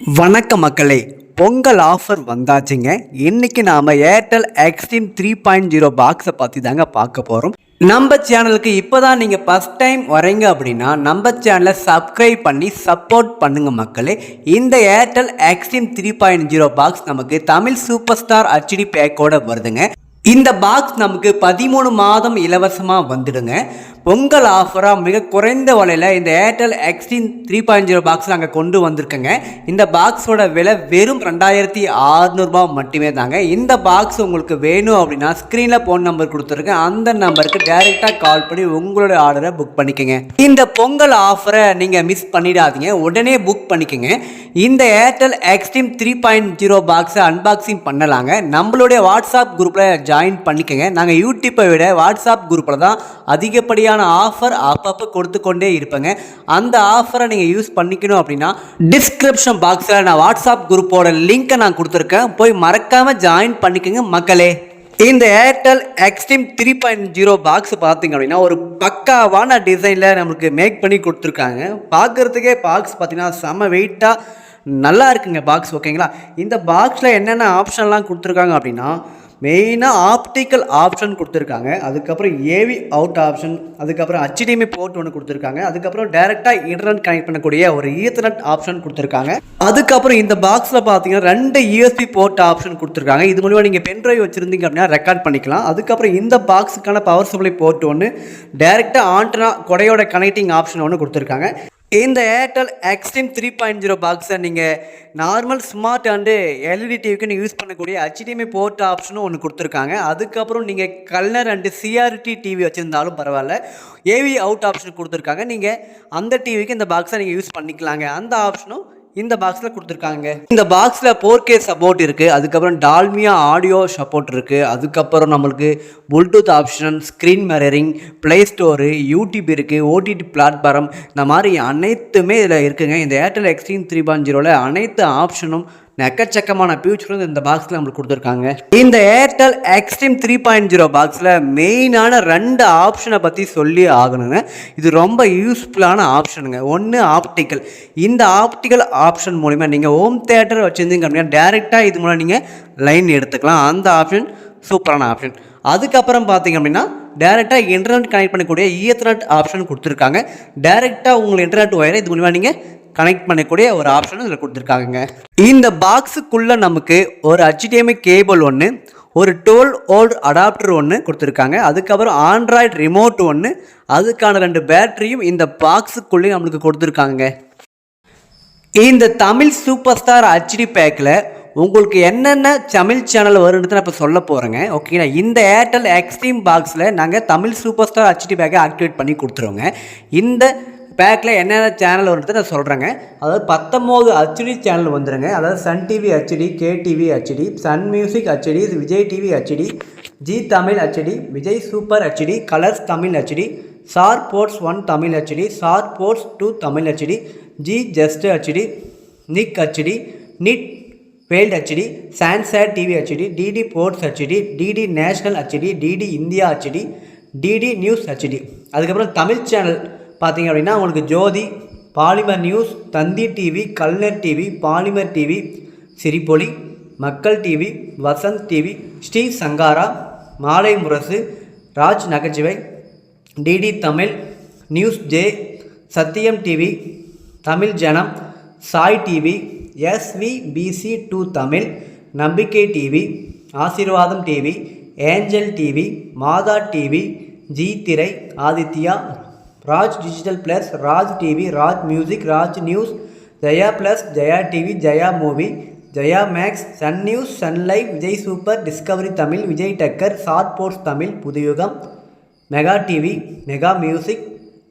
வணக்க மக்களே, பொங்கல் ஆஃபர் வந்தாச்சுங்க. இன்னைக்கு நாம ஏர்டெல் எக்ஸ்ட்ரீம் 3.0 பாக்ஸை பற்றி தாங்க பார்க்க போகிறோம். நம்ம சேனலுக்கு இப்போ தான் நீங்கள் ஃபஸ்ட் டைம் வரீங்க அப்படின்னா நம்ம சேனலை சப்ஸ்கிரைப் பண்ணி சப்போர்ட் பண்ணுங்க மக்களே. இந்த ஏர்டெல் எக்ஸ்ட்ரீம் 3.0 பாக்ஸ் நமக்கு தமிழ் சூப்பர் ஸ்டார் ஹெச்டி பேக்கோட வருதுங்க. இந்த பாக்ஸ் நமக்கு 13 மாதம் இலவசமாக வந்துடுங்க. பொங்கல் ஆஃபராக மிக குறைந்த விலையில் இந்த ஏர்டெல் எக்ஸ்ட்ரீம் 3.0 பாக்ஸ் நாங்கள் கொண்டு வந்திருக்கோங்க. இந்த பாக்ஸோட விலை வெறும் 2600 மட்டுமே தாங்க. இந்த பாக்ஸ் உங்களுக்கு வேணும் அப்படின்னா ஸ்க்ரீனில் ஃபோன் நம்பர் கொடுத்துருக்கேன், அந்த நம்பருக்கு டைரெக்டாக கால் பண்ணி உங்களோட ஆர்டரை புக் பண்ணிக்கோங்க. இந்த பொங்கல் ஆஃபரை நீங்கள் மிஸ் பண்ணிடாதீங்க, உடனே புக் பண்ணிக்கோங்க. இந்த ஏர்டெல் எக்ஸ்ட்ரீம் 3.0 பாக்ஸை அன்பாக்சிங் பண்ணலாங்க. நம்மளுடைய வாட்ஸ்அப் குரூப்பில் ஜாயின் பண்ணிக்கோங்க. நாங்கள் யூடியூப்பை விட வாட்ஸ்அப் குரூப்பில் தான் அதிகப்படியான ஆஃபர் அப்பப்போ கொடுத்து கொண்டே இருப்பேங்க. அந்த ஆஃபரை நீங்கள் யூஸ் பண்ணிக்கணும் அப்படின்னா டிஸ்கிரிப்ஷன் பாக்ஸில் நான் வாட்ஸ்அப் குரூப்போட லிங்க்கை நான் கொடுத்துருக்கேன், போய் மறக்காமல் ஜாயின் பண்ணிக்கோங்க மக்களே. இந்த ஏர்டெல் எக்ஸ்ட்ரீம் 3.0 பாக்ஸ் பார்த்தீங்க அப்படின்னா ஒரு பக்காவான டிசைனில் நம்மளுக்கு மேக் பண்ணி கொடுத்துருக்காங்க. பார்க்குறதுக்கே பாக்ஸ் பார்த்தீங்கன்னா செம்ம வெயிட்டாக நல்லா இருக்குங்க பாக்ஸ். ஓகேங்களா, இந்த பாக்ஸில் என்னென்ன ஆப்ஷன்லாம் கொடுத்துருக்காங்க அப்படின்னா மெயினாக ஆப்டிக்கல் ஆப்ஷன் கொடுத்துருக்காங்க, அதுக்கப்புறம் ஏவி அவுட் ஆப்ஷன், அதுக்கப்புறம் HDMI போர்ட் ஒன்று கொடுத்துருக்காங்க, அதுக்கப்புறம் டேரெக்டாக இன்டர்நெட் கனெக்ட் பண்ணக்கூடிய ஒரு ஈத்தர்நெட் ஆப்ஷன் கொடுத்துருக்காங்க. அதுக்கப்புறம் இந்த பாக்ஸில் பார்த்தீங்கன்னா 2 USB போர்ட் ஆப்ஷன் கொடுத்துருக்காங்க. இது மூலிமா நீங்கள் பென்ட்ரைவ் வச்சுருந்தீங்க அப்படின்னா ரெக்கார்ட் பண்ணிக்கலாம். அதுக்கப்புறம் இந்த பாக்ஸுக்கான பவர் சப்ளை போர்ட் ஒன்று, டேரெக்டாக ஆண்டனா கொடையோட கனெக்டிங் ஆப்ஷன் ஒன்று கொடுத்துருக்காங்க. இந்த ஏர்டெல் எக்ஸ்ட்ரீம் 3.0 பாக்ஸை நீங்கள் நார்மல் ஸ்மார்ட் அண்டு எல்இடி டிவிக்கு நீங்கள் யூஸ் பண்ணக்கூடிய HDMI போர்ட் ஆப்ஷனும் ஒன்று கொடுத்துருக்காங்க. அதுக்கப்புறம் நீங்கள் கலர் அண்டு CRT டிவி வச்சுருந்தாலும் பரவாயில்ல, ஏவி அவுட் ஆப்ஷன் கொடுத்துருக்காங்க. நீங்கள் அந்த டிவிக்கு இந்த பாக்ஸை நீங்கள் யூஸ் பண்ணிக்கலாங்க. அந்த ஆப்ஷனும் இந்த பாக்ஸில் கொடுத்துருக்காங்க. இந்த பாக்ஸில் 4K சப்போர்ட் இருக்குது, அதுக்கப்புறம் டால்மியா ஆடியோ சப்போர்ட் இருக்குது, அதுக்கப்புறம் நம்மளுக்கு Bluetooth option, screen mirroring, play store, YouTube இருக்குது, OTT பிளாட்ஃபார்ம், இந்த மாதிரி அனைத்துமே இதில் இருக்குங்க. இந்த ஏர்டெல் எக்ஸ்ட்ரீம் 3.0ல அனைத்து ஆப்ஷனும் எக்கச்சக்கமான ஃபியூச்சரும் இந்த பாக்ஸில் நம்மளுக்கு கொடுத்துருக்காங்க. இந்த ஏர்டெல் எக்ஸ்ட்ரீம் 3.0 பாக்ஸில் மெயினான 2 ஆப்ஷனை பற்றி சொல்லி ஆகணுங்க. இது ரொம்ப யூஸ்ஃபுல்லான ஆப்ஷனுங்க. ஒன்று ஆப்டிக்கல். இந்த ஆப்டிக்கல் ஆப்ஷன் மூலிமா நீங்கள் ஹோம் தியேட்டர் வச்சுருந்தீங்க அப்படின்னா டேரெக்டாக இது மூலம் நீங்கள் லைன் எடுத்துக்கலாம். அந்த ஆப்ஷன் சூப்பரான ஆப்ஷன். அதுக்கப்புறம் பார்த்தீங்க அப்படின்னா டேரெக்டாக இன்டர்நெட் கனெக்ட் பண்ணக்கூடிய ஈத்தர்நெட் ஆப்ஷன் கொடுத்துருக்காங்க. டேரெக்டாக உங்கள் இன்டர்நெட் ஒயரை இது மூலிமா நீங்கள் கனெக்ட் பண்ணக்கூடிய ஒரு ஆப்ஷன் இதில் கொடுத்துருக்காங்க. இந்த பாக்ஸுக்குள்ளே நமக்கு ஒரு HDMI கேபிள் ஒன்று, ஒரு 12 வோல்ட் அடாப்டர் ஒன்று கொடுத்துருக்காங்க, அதுக்கப்புறம் ஆண்ட்ராய்டு ரிமோட் ஒன்று, அதுக்கான 2 பேட்டரியும் இந்த பாக்ஸுக்குள்ளே நம்மளுக்கு கொடுத்துருக்காங்க. இந்த தமிழ் சூப்பர் ஸ்டார் ஹெச்டி பேக்கில் உங்களுக்கு என்னென்ன தமிழ் சேனல் வரும்னு நான் இப்போ சொல்ல போகிறேங்க. ஓகேங்களா, இந்த ஏர்டெல் எக்ஸ்ட்ரீம் பாக்ஸில் நாங்கள் தமிழ் சூப்பர் ஸ்டார் ஹெச்டி பேக்கை ஆக்டிவேட் பண்ணி கொடுத்துருவோங்க. இந்த பேக்கில் என்னென்ன சேனல் வருது நான் சொல்கிறேங்க. அதாவது 19 HD சேனல் வந்துடுங்க. அதாவது Sun TV HD, KTV HD, Sun music HD, Vijay TV HD, Zee Tamil HD, Vijay super HD, Colors Tamil HD, Star Sports 1 Tamil HD, Star Sports 2 Tamil HD, Zee Zest HD, Nick HD, Nat Wild HD, Sansad TV HD, DD sports HD, DD national HD, DD India HD, DD news HD. அதுக்கப்புறம் Tamil channel பார்த்தீங்க அப்படின்னா உங்களுக்கு Jothi, Polimer news, Thanthi TV, Kalaignar TV, polymer TV, Sirippoli, Makkal TV, Vasanth TV, Sri Sankara, Malai Murasu, Raj Nagaichuvai, DD Tamil, news J, Sathiyam TV, Tamil Janam, Sai TV, SVBC2 Tamil, Nambikkai TV, Aasirvatham TV, angel TV, Matha TV, Zee Thirai, Aditya, Raj digital plus, Raj TV, Raj music, Raj news, Jaya plus, Jaya TV, Jaya movie, Jaya max, Sun news, Sun life, Vijay super, Discovery Tamil, Vijay Takkar, ஷார்ட் Sports Tamil, Puthuyugam, mega TV, mega music,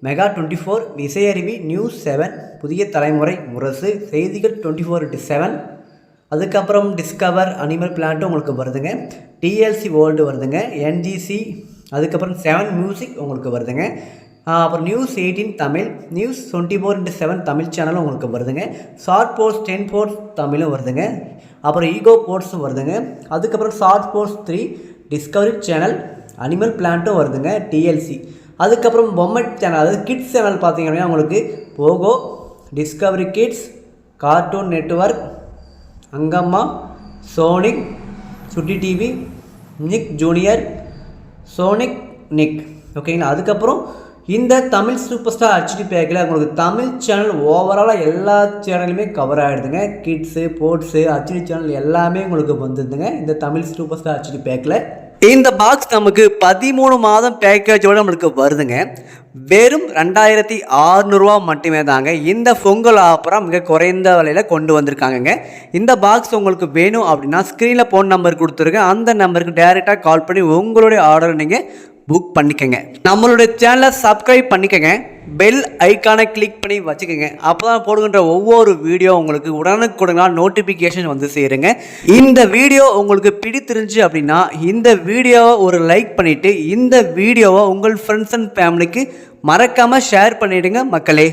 mega 24, Isaiaruvi, news 7, புதிய தலைமுறை, முரசு, செய்திகள் 24/7, அதுக்கப்புறம் discover, animal பிளான்ட்டும் உங்களுக்கு வருதுங்க, TLC world வருதுங்க, NGC, அதுக்கப்புறம் 7 music உங்களுக்கு வருதுங்க, அப்புறம் நியூஸ் 18 தமிழ், நியூஸ் 24/7 தமிழ் சேனலும் உங்களுக்கு வருதுங்க, ஷார்ட் போர்ட்ஸ் 10 போர்ட்ஸ் தமிழும் வருதுங்க, அப்புறம் ஈகோ போர்ட்ஸும் வருதுங்க, அதுக்கப்புறம் ஷார்ட் போர்ட்ஸ் 3, டிஸ்கவரி சேனல், அனிமல் பிளான்ட்டும் வருதுங்க, TLC. அதுக்கப்புறம் பொம்மை சேனல், அதாவது கிட்ஸ் சேனல் பார்த்தீங்க அப்படின்னா உங்களுக்கு Pogo, Discovery Kids, Cartoon Network, அங்கம்மா, Sonic, Chutti TV, Nick Junior, Sonic Nick. ஓகேங்களா. அதுக்கப்புறம் இந்த தமிழ் சூப்பர் ஸ்டார் ஹெச்டி பேக்கில் உங்களுக்கு தமிழ் சேனல் ஓவராலாக எல்லா சேனலுமே கவர் ஆகிடுதுங்க. கிட்ஸு, ஸ்போர்ட்ஸு, ஹெச்டி சேனல் எல்லாமே உங்களுக்கு வந்துடுதுங்க இந்த தமிழ் சூப்பர் ஸ்டார் ஹெச்டி பேக்கில். இந்த பாக்ஸ் நமக்கு 13 மாதம் பேக்கேஜோடு நம்மளுக்கு வருதுங்க. வெறும் 2600 மட்டுமே தாங்க. இந்த பொங்கல் ஆஃபராக மிக குறைந்த விலையில் கொண்டு வந்திருக்காங்கங்க. இந்த பாக்ஸ் உங்களுக்கு வேணும் அப்படின்னா ஸ்க்ரீனில் ஃபோன் நம்பர் கொடுத்துருக்கேன். அந்த நம்பருக்கு டைரெக்டாக கால் பண்ணி உங்களுடைய ஆர்டரை நீங்கள் புக் பண்ணிக்கங்க. நம்மளுடைய சேனலை சப்ஸ்கிரைப் பண்ணிக்கங்க. பெல் ஐக்கானை கிளிக் பண்ணி வச்சுக்கோங்க. அப்போ தான் போடுகின்ற ஒவ்வொரு வீடியோ உங்களுக்கு உடனுக்குடனாக நோட்டிஃபிகேஷன் வந்து சேருங்க. இந்த வீடியோ உங்களுக்கு பிடித்திருந்துச்சு அப்படின்னா இந்த வீடியோவை ஒரு லைக் பண்ணிவிட்டு இந்த வீடியோவை உங்கள் ஃப்ரெண்ட்ஸ் அண்ட் ஃபேமிலிக்கு மறக்காமல் ஷேர் பண்ணிவிடுங்க மக்களே.